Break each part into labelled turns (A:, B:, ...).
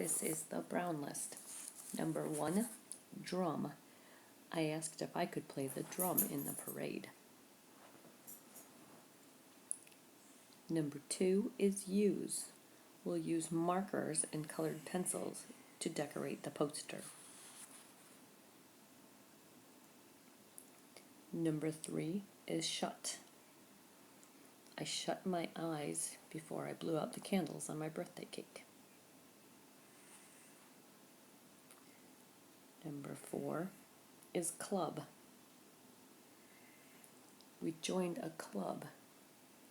A: This is the Brown list. Number 1, drum. I asked if I could play the drum in the parade. Number 2 is use. We'll use markers and colored pencils to decorate the poster. Number 3 is shut. I shut my eyes before I blew out the candles on my birthday cake. Number 4 is club. We joined a club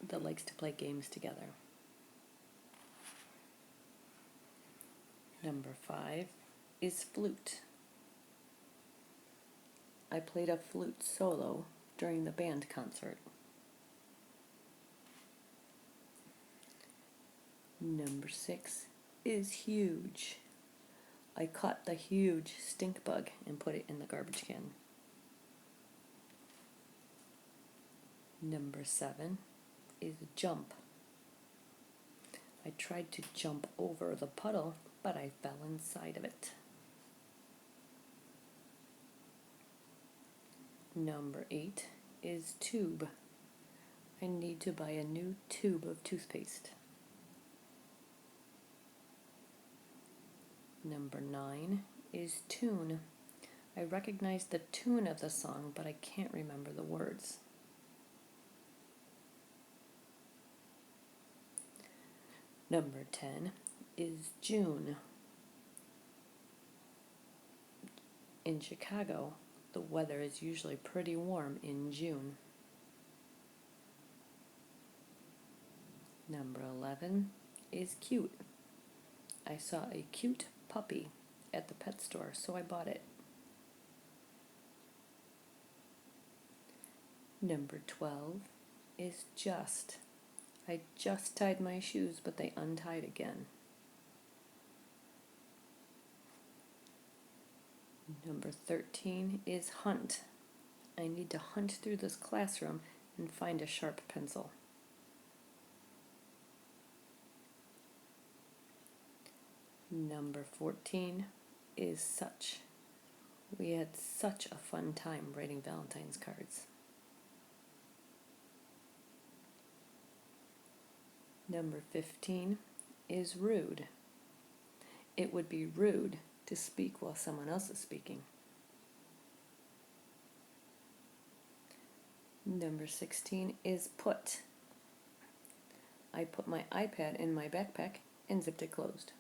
A: that likes to play games together. Number 5 is flute. I played a flute solo during the band concert. Number 6 is huge. I caught the huge stink bug and put it in the garbage can. Number 7 is jump. I tried to jump over the puddle, but I fell inside of it. Number 8 is tube. I need to buy a new tube of toothpaste. Number 9 is tune. I recognize the tune of the song, but I can't remember the words. Number 10 is June. In Chicago, the weather is usually pretty warm in June. Number 11 is cute. I saw a cute puppy at the pet store, so I bought it. Number 12 is just. I just tied my shoes, but they untied again. Number 13 is hunt. I need to hunt through this classroom and find a sharp pencil. Number 14 is such. We had such a fun time writing Valentine's cards. Number 15 is rude. It would be rude to speak while someone else is speaking. Number 16 is put. I put my iPad in my backpack and zipped it closed.